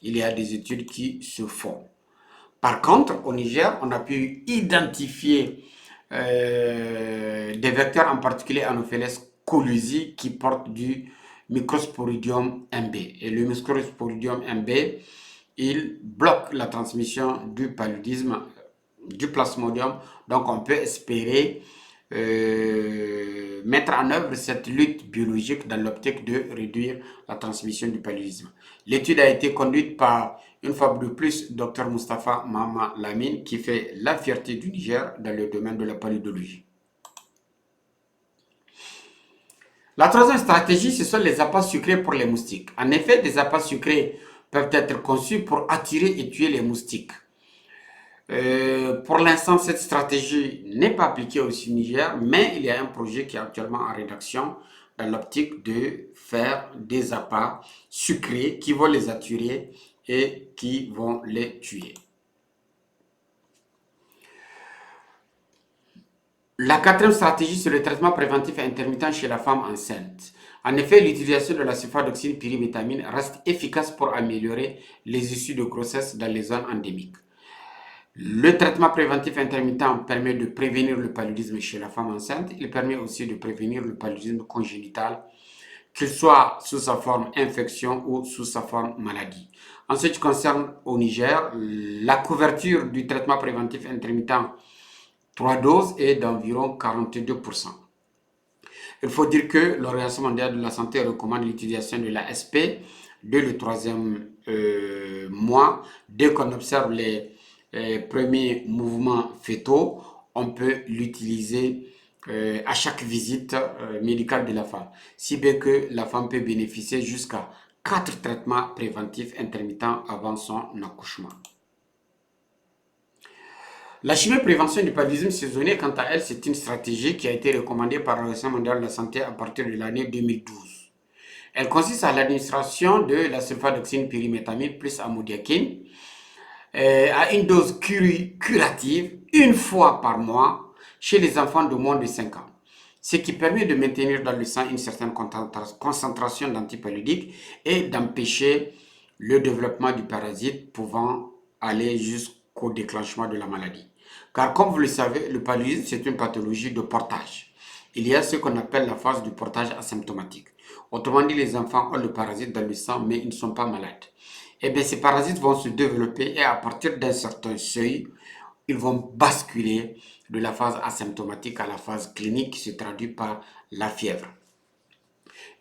il y a des études qui se font. Par contre, au Niger, on a pu identifier des vecteurs, en particulier Anopheles colusi, qui portent du Microsporidium MB. Et le Microsporidium MB, il bloque la transmission du paludisme, du plasmodium. Donc, on peut espérer mettre en œuvre cette lutte biologique dans l'optique de réduire la transmission du paludisme. L'étude a été conduite par, une fois de plus, Dr Moustapha Mama Lamine, qui fait la fierté du Niger dans le domaine de la paludologie. La troisième stratégie, ce sont les appâts sucrés pour les moustiques. En effet, des appâts sucrés peuvent être conçus pour attirer et tuer les moustiques. Pour l'instant, cette stratégie n'est pas appliquée au Niger, mais il y a un projet qui est actuellement en rédaction dans l'optique de faire des appâts sucrés qui vont les attirer et qui vont les tuer. La quatrième stratégie, c'est le traitement préventif intermittent chez la femme enceinte. En effet, l'utilisation de la sulfadoxine pyrimétamine reste efficace pour améliorer les issues de grossesse dans les zones endémiques. Le traitement préventif intermittent permet de prévenir le paludisme chez la femme enceinte. Il permet aussi de prévenir le paludisme congénital, qu'il soit sous sa forme infection ou sous sa forme maladie. En ce qui concerne au Niger, la couverture du traitement préventif intermittent 3 doses est d'environ 42%. Il faut dire que l'Organisation mondiale de la santé recommande l'utilisation de l'ASP dès le 3e mois. Dès qu'on observe les premiers mouvements fœtaux, on peut l'utiliser à chaque visite médicale de la femme. Si bien que la femme peut bénéficier jusqu'à 4 traitements préventifs intermittents avant son accouchement. La chimio-prévention du paludisme saisonnier, quant à elle, c'est une stratégie qui a été recommandée par l'Organisation mondiale de la santé à partir de l'année 2012. Elle consiste à l'administration de la sulfadoxine pyrimétamine plus amodiaquine à une dose curative une fois par mois chez les enfants de moins de 5 ans, ce qui permet de maintenir dans le sang une certaine concentration d'antipaludiques et d'empêcher le développement du parasite pouvant aller jusqu'au déclenchement de la maladie. Car comme vous le savez, le paludisme, c'est une pathologie de portage. Il y a ce qu'on appelle la phase du portage asymptomatique. Autrement dit, les enfants ont le parasite dans le sang, mais ils ne sont pas malades. Eh bien, ces parasites vont se développer et à partir d'un certain seuil, ils vont basculer de la phase asymptomatique à la phase clinique qui se traduit par la fièvre.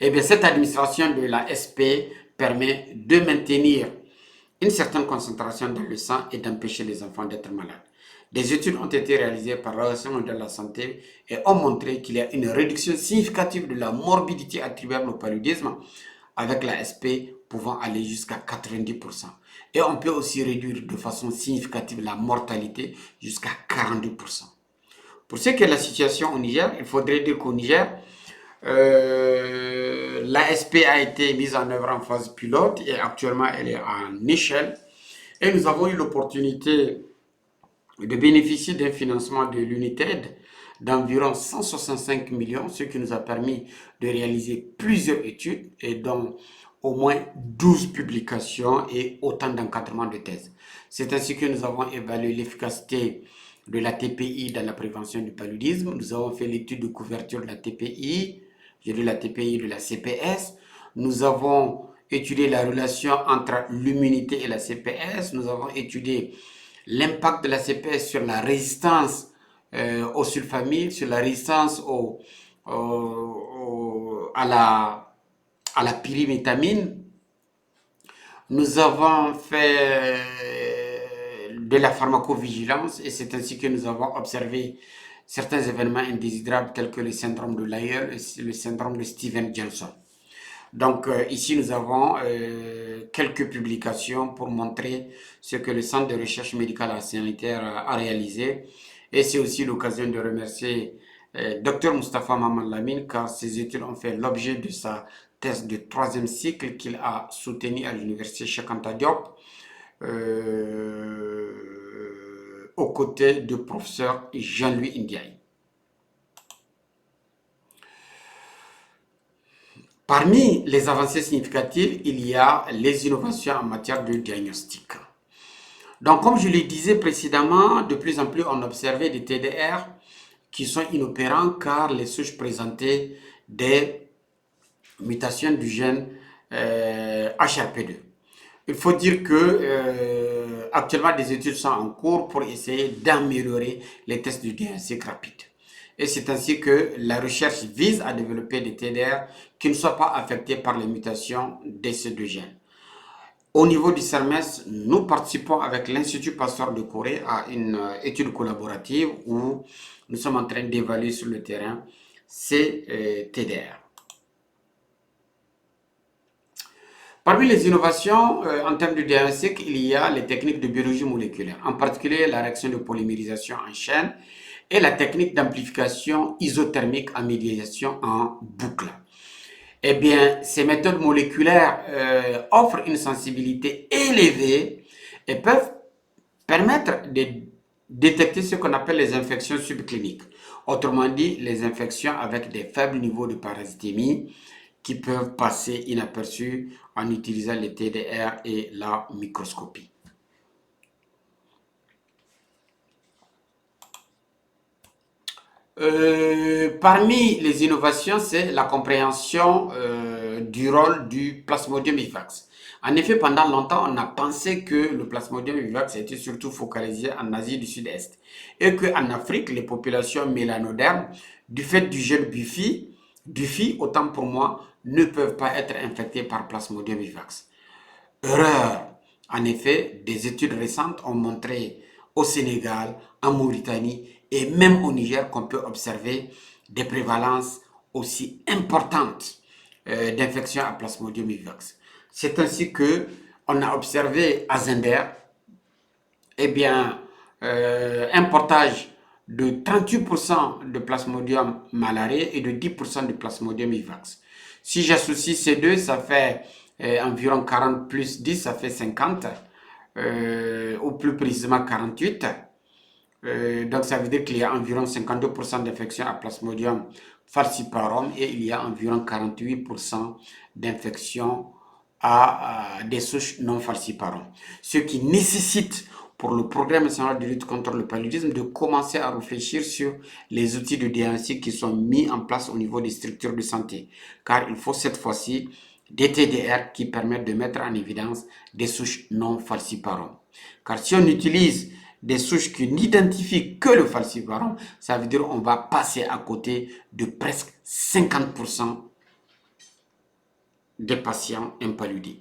Eh bien, cette administration de la SP permet de maintenir une certaine concentration dans le sang et d'empêcher les enfants d'être malades. Des études ont été réalisées par l'Organisation mondiale de la santé et ont montré qu'il y a une réduction significative de la morbidité attribuable au paludisme avec la SP pouvant aller jusqu'à 90%. Et on peut aussi réduire de façon significative la mortalité jusqu'à 42%. Pour ce qui est de la situation au Niger, il faudrait dire qu'au Niger, l'ASP a été mise en œuvre en phase pilote et actuellement elle est en échelle. Et nous avons eu l'opportunité de bénéficier d'un financement de l'UNITED d'environ 165 millions, ce qui nous a permis de réaliser plusieurs études et dont au moins 12 publications et autant d'encadrements de thèses. C'est ainsi que nous avons évalué l'efficacité de la TPI dans la prévention du paludisme. Nous avons fait l'étude de couverture de la TPI, de la TPI de la CPS. Nous avons étudié la relation entre l'immunité et la CPS. Nous avons étudié l'impact de la CPS sur la résistance aux sulfamides, sur la résistance à la pyrimétamine. Nous avons fait de la pharmacovigilance et c'est ainsi que nous avons observé certains événements indésirables tels que le syndrome de Lyell et le syndrome de Stevens-Johnson. Donc ici nous avons quelques publications pour montrer ce que le Centre de recherche médicale et sanitaire a réalisé. Et c'est aussi l'occasion de remercier Dr Moustapha Maman Lamine car ses études ont fait l'objet de sa thèse de 3e cycle qu'il a soutenue à l'université Cheikh Anta Diop aux côtés du professeur Jean-Louis Ndiaye. Parmi les avancées significatives, il y a les innovations en matière de diagnostic. Donc, comme je le disais précédemment, de plus en plus, on observait des TDR qui sont inopérants car les souches présentaient des mutations du gène HRP2. Il faut dire que actuellement des études sont en cours pour essayer d'améliorer les tests de diagnostic rapide. Et c'est ainsi que la recherche vise à développer des TDR qui ne soient pas affectés par les mutations de ces deux gènes. Au niveau du CERMES, nous participons avec l'Institut Pasteur de Corée à une étude collaborative où nous sommes en train d'évaluer sur le terrain ces TDR. Parmi les innovations en termes de diagnostic, il y a les techniques de biologie moléculaire, en particulier la réaction de polymérisation en chaîne et la technique d'amplification isothermique en médiation en boucle. Eh bien, ces méthodes moléculaires offrent une sensibilité élevée et peuvent permettre de détecter ce qu'on appelle les infections subcliniques. Autrement dit, les infections avec des faibles niveaux de parasitémie qui peuvent passer inaperçues en utilisant les TDR et la microscopie. Parmi les innovations, c'est la compréhension du rôle du Plasmodium vivax. En effet, pendant longtemps, on a pensé que le Plasmodium vivax était surtout focalisé en Asie du Sud-Est et qu'en Afrique, les populations mélanodermes, du fait du gène Buffy, autant pour moi, ne peuvent pas être infectées par Plasmodium vivax. Erreur. En effet, des études récentes ont montré au Sénégal, en Mauritanie et même au Niger qu'on peut observer des prévalences aussi importantes d'infections à Plasmodium vivax. C'est ainsi que on a observé à Zender, eh bien, un portage de 38% de Plasmodium malariae et de 10% de Plasmodium vivax. Si j'associe ces deux, ça fait environ 40 plus 10, ça fait 50, ou plus précisément 48. Donc ça veut dire qu'il y a environ 52% d'infections à Plasmodium falciparum et il y a environ 48% d'infections à des souches non falciparum. Ce qui nécessite pour le programme national de lutte contre le paludisme de commencer à réfléchir sur les outils de diagnostic qui sont mis en place au niveau des structures de santé. Car il faut cette fois-ci des TDR qui permettent de mettre en évidence des souches non falciparum. Car si on utilise des souches qui n'identifient que le falciparum, ça veut dire qu'on va passer à côté de presque 50% des patients impaludés.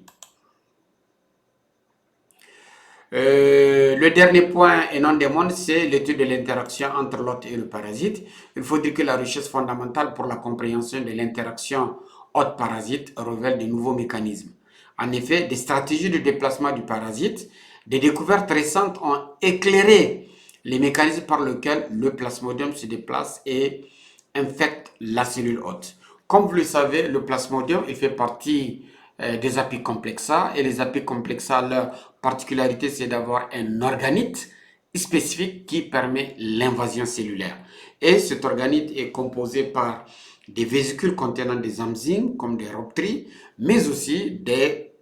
Le dernier point et non des moindres, c'est l'étude de l'interaction entre l'hôte et le parasite. Il faut dire que la recherche fondamentale pour la compréhension de l'interaction hôte-parasite révèle de nouveaux mécanismes. En effet, des stratégies de déplacement du parasite, des découvertes récentes ont éclairé les mécanismes par lesquels le plasmodium se déplace et infecte la cellule hôte. Comme vous le savez, le plasmodium il fait partie des apicomplexa et les apicomplexa, leur particularité c'est d'avoir un organite spécifique qui permet l'invasion cellulaire. Et cet organite est composé par des vésicules contenant des enzymes comme des rhoptries, mais aussi des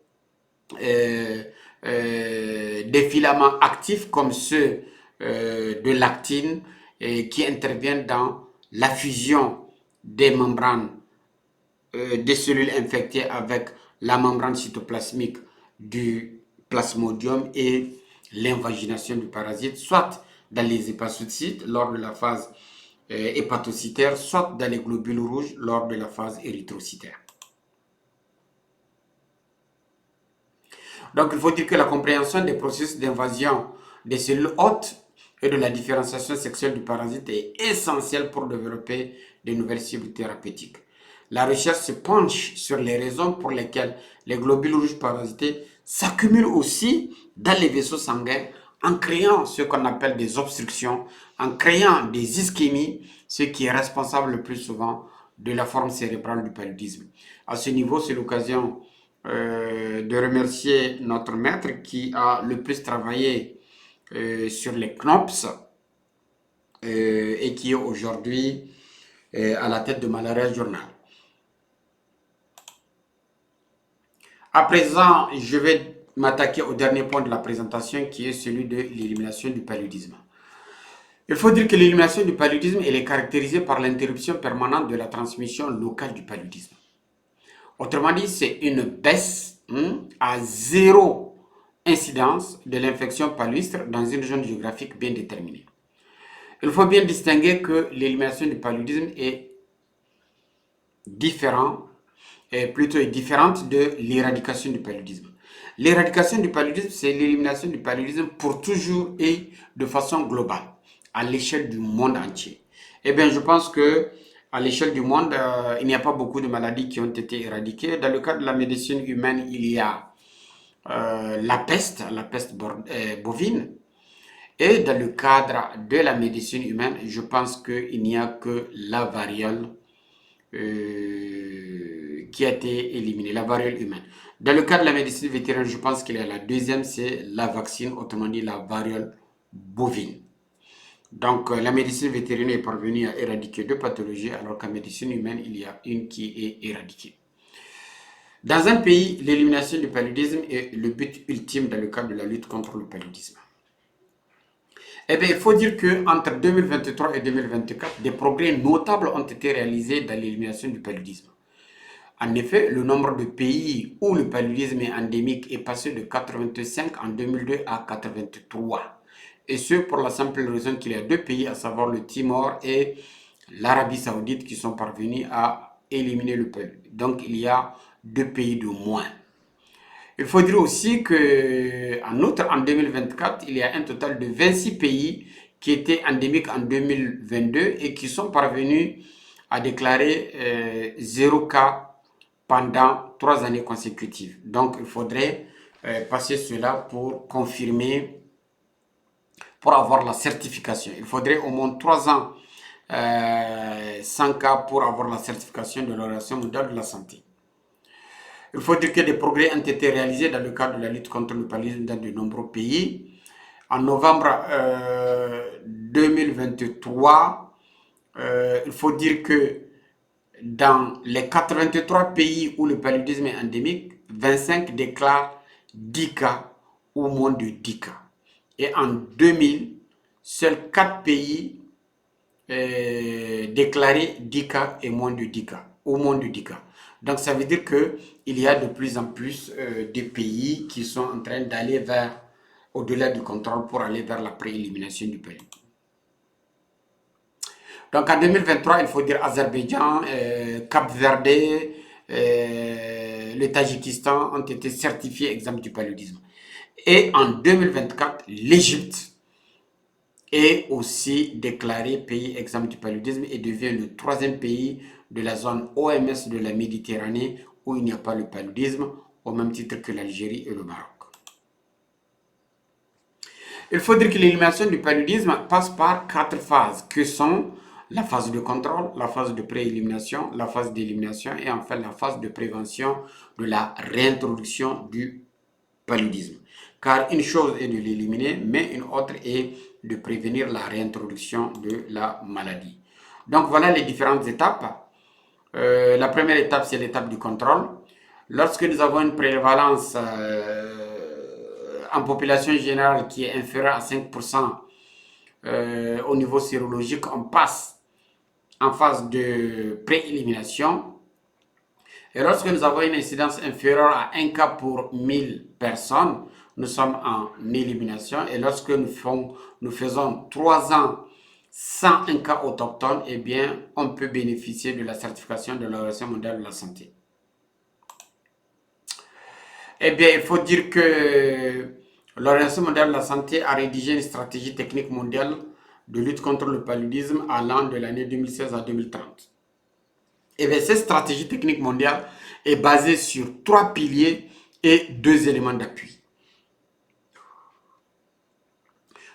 filaments actifs comme ceux de l'actine qui interviennent dans la fusion des membranes des cellules infectées avec la membrane cytoplasmique du plasmodium et l'invagination du parasite, soit dans les hépatocytes lors de la phase hépatocytaire, soit dans les globules rouges lors de la phase érythrocytaire. Donc, il faut dire que la compréhension des processus d'invasion des cellules hôtes et de la différenciation sexuelle du parasite est essentielle pour développer de nouvelles cibles thérapeutiques. La recherche se penche sur les raisons pour lesquelles les globules rouges parasités s'accumulent aussi dans les vaisseaux sanguins en créant ce qu'on appelle des obstructions, en créant des ischémies, ce qui est responsable le plus souvent de la forme cérébrale du paludisme. À ce niveau, c'est l'occasion de remercier notre maître qui a le plus travaillé sur les CNOPS et qui est aujourd'hui à la tête de Malaria Journal. À présent, je vais m'attaquer au dernier point de la présentation qui est celui de l'élimination du paludisme. Il faut dire que l'élimination du paludisme elle est caractérisée par l'interruption permanente de la transmission locale du paludisme. Autrement dit, c'est une baisse à zéro incidence de l'infection paludistre dans une zone géographique bien déterminée. Il faut bien distinguer que l'élimination du paludisme est différente de l'éradication du paludisme. L'éradication du paludisme, c'est l'élimination du paludisme pour toujours et de façon globale, à l'échelle du monde entier. Eh bien, je pense que à l'échelle du monde, il n'y a pas beaucoup de maladies qui ont été éradiquées. Dans le cadre de la médecine humaine, il y a la peste bovine. Et dans le cadre de la médecine humaine, je pense qu'il n'y a que la variole qui a été éliminée, la variole humaine. Dans le cas de la médecine vétérinaire, je pense qu'il y a la deuxième, c'est la vaccine, autrement dit la variole bovine. Donc, la médecine vétérinaire est parvenue à éradiquer deux pathologies, alors qu'en médecine humaine, il y a une qui est éradiquée. Dans un pays, l'élimination du paludisme est le but ultime dans le cadre de la lutte contre le paludisme. Eh bien, il faut dire qu'entre 2023 et 2024, des progrès notables ont été réalisés dans l'élimination du paludisme. En effet, le nombre de pays où le paludisme est endémique est passé de 85 en 2002 à 83. Et ce, pour la simple raison qu'il y a deux pays, à savoir le Timor et l'Arabie Saoudite, qui sont parvenus à éliminer le paludisme. Donc, il y a deux pays de moins. Il faut dire aussi qu'en outre, en 2024, il y a un total de 26 pays qui étaient endémiques en 2022 et qui sont parvenus à déclarer 0 cas pendant 3 années consécutives. Donc, il faudrait passer cela pour confirmer pour avoir la certification. Il faudrait au moins 3 ans, 100 cas pour avoir la certification de l'Organisation mondiale de la santé. Il faut dire que des progrès ont été réalisés dans le cadre de la lutte contre le paludisme dans de nombreux pays. En novembre 2023, il faut dire que dans les 83 pays où le paludisme est endémique, 25 déclarent 10 cas ou moins de 10 cas. Et en 2000, seuls 4 pays déclaraient 10 cas et moins de 10 cas, ou moins de 10 cas. Donc ça veut dire qu'il y a de plus en plus de pays qui sont en train d'aller vers, au-delà du contrôle, pour aller vers la préélimination du paludisme. Donc en 2023, il faut dire Azerbaïdjan, Cap-Verde, le Tadjikistan ont été certifiés exempts du paludisme. Et en 2024, l'Égypte est aussi déclaré pays exempt du paludisme et devient le 3e pays de la zone OMS de la Méditerranée où il n'y a pas le paludisme, au même titre que l'Algérie et le Maroc. Il faut dire que l'élimination du paludisme passe par 4 phases, que sont la phase de contrôle, la phase de préélimination, la phase d'élimination et enfin la phase de prévention de la réintroduction du paludisme. Car une chose est de l'éliminer, mais une autre est de prévenir la réintroduction de la maladie. Donc voilà les différentes étapes. La première étape, c'est l'étape du contrôle. Lorsque nous avons une prévalence en population générale qui est inférieure à 5% au niveau sérologique, on passe en phase de préélimination. Et lorsque nous avons une incidence inférieure à 1 cas pour 1000 personnes, nous sommes en élimination. Et lorsque nous faisons 3 ans sans un cas autochtone, eh bien, on peut bénéficier de la certification de l'Organisation mondiale de la santé. Eh bien, il faut dire que l'Organisation mondiale de la santé a rédigé une stratégie technique mondiale de lutte contre le paludisme allant de l'année 2016 à 2030. Et bien, cette stratégie technique mondiale est basée sur 3 piliers et 2 éléments d'appui.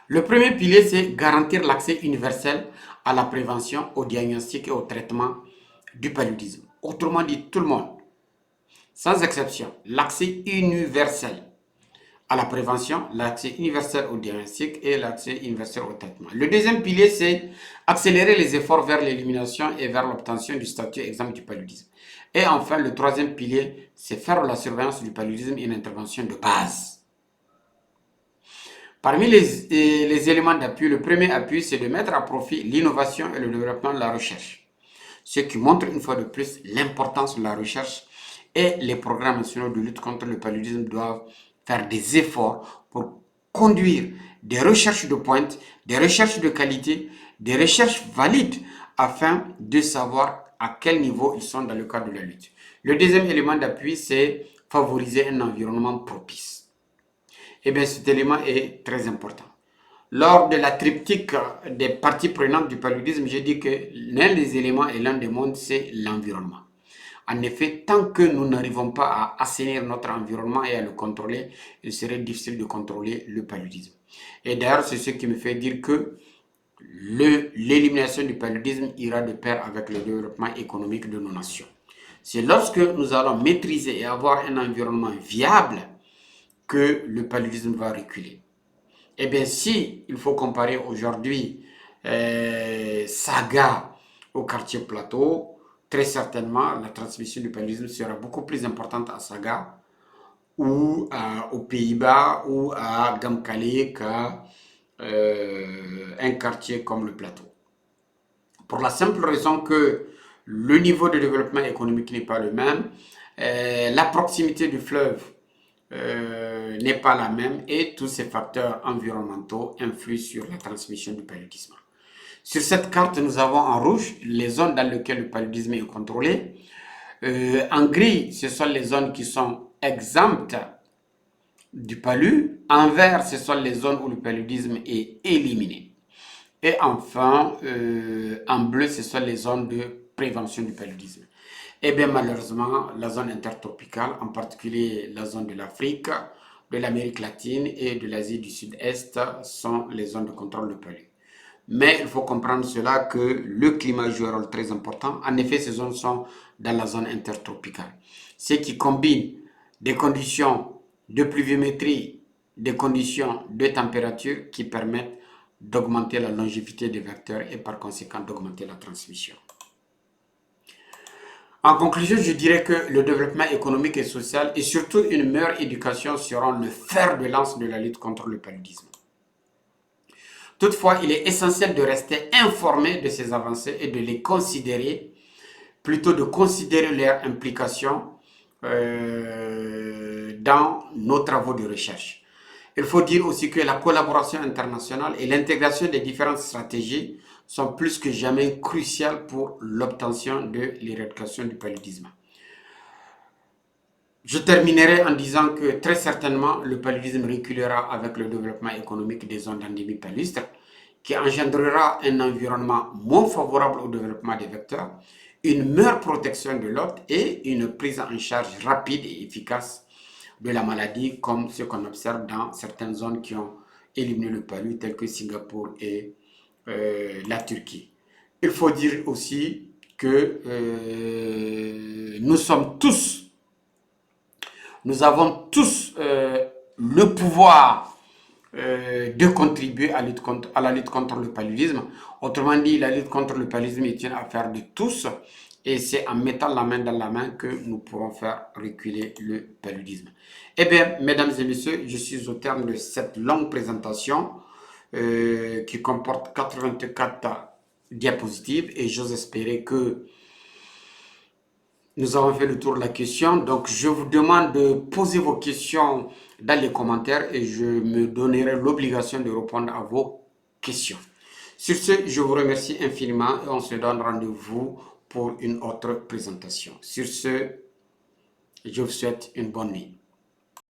Le premier pilier, c'est garantir l'accès universel à la prévention, au diagnostic et au traitement du paludisme. Autrement dit, tout le monde, sans exception, l'accès universel à la prévention, l'accès universel au diagnostic et l'accès universel au traitement. Le deuxième pilier, c'est accélérer les efforts vers l'élimination et vers l'obtention du statut exempt du paludisme. Et enfin, le troisième pilier, c'est faire de la surveillance du paludisme une intervention de base. Parmi les éléments d'appui, le premier appui, c'est de mettre à profit l'innovation et le développement de la recherche. Ce qui montre une fois de plus l'importance de la recherche et les programmes nationaux de lutte contre le paludisme doivent faire des efforts pour conduire des recherches de pointe, des recherches de qualité, des recherches valides afin de savoir à quel niveau ils sont dans le cadre de la lutte. Le deuxième élément d'appui, c'est favoriser un environnement propice. Eh bien, cet élément est très important. Lors de la triptyque des parties prenantes du paludisme, j'ai dit que l'un des éléments et l'un des mondes, c'est l'environnement. En effet, tant que nous n'arrivons pas à assainir notre environnement et à le contrôler, il serait difficile de contrôler le paludisme. Et d'ailleurs, c'est ce qui me fait dire que l'élimination du paludisme ira de pair avec le développement économique de nos nations. C'est lorsque nous allons maîtriser et avoir un environnement viable que le paludisme va reculer. Eh bien, si il faut comparer aujourd'hui Saga au quartier Plateau, très certainement la transmission du paludisme sera beaucoup plus importante à Saga ou aux Pays-Bas ou à Gamkale qu'à un quartier comme le Plateau. Pour la simple raison que le niveau de développement économique n'est pas le même, la proximité du fleuve n'est pas la même et tous ces facteurs environnementaux influent sur la transmission du paludisme. Sur cette carte, nous avons en rouge les zones dans lesquelles le paludisme est contrôlé. En gris, ce sont les zones qui sont exemptes du palu. En vert, ce sont les zones où le paludisme est éliminé. Et enfin, en bleu, ce sont les zones de prévention du paludisme. Eh bien, malheureusement, la zone intertropicale, en particulier la zone de l'Afrique, de l'Amérique latine et de l'Asie du Sud-Est sont les zones de contrôle de palu. Mais il faut comprendre cela que le climat joue un rôle très important. En effet, ces zones sont dans la zone intertropicale. Ce qui combine des conditions de pluviométrie, des conditions de température qui permettent d'augmenter la longévité des vecteurs et par conséquent d'augmenter la transmission. En conclusion, je dirais que le développement économique et social et surtout une meilleure éducation seront le fer de lance de la lutte contre le paludisme. Toutefois, il est essentiel de rester informé de ces avancées et de les considérer, plutôt de considérer leur implication dans nos travaux de recherche. Il faut dire aussi que la collaboration internationale et l'intégration des différentes stratégies sont plus que jamais cruciales pour l'obtention de l'éradication du paludisme. Je terminerai en disant que très certainement le paludisme reculera avec le développement économique des zones d'endémie palustre, qui engendrera un environnement moins favorable au développement des vecteurs, une meilleure protection de l'hôte et une prise en charge rapide et efficace de la maladie, comme ce qu'on observe dans certaines zones qui ont éliminé le palu, telles que Singapour et la Turquie. Il faut dire aussi que nous avons tous le pouvoir de contribuer à la lutte contre le paludisme. Autrement dit, la lutte contre le paludisme est une affaire de tous et c'est en mettant la main dans la main que nous pourrons faire reculer le paludisme. Eh bien, mesdames et messieurs, je suis au terme de cette longue présentation qui comporte 84 diapositives et j'ose espérer que nous avons fait le tour de la question. Donc, je vous demande de poser vos questions dans les commentaires et je me donnerai l'obligation de répondre à vos questions. Sur ce, je vous remercie infiniment et on se donne rendez-vous pour une autre présentation. Sur ce, je vous souhaite une bonne nuit.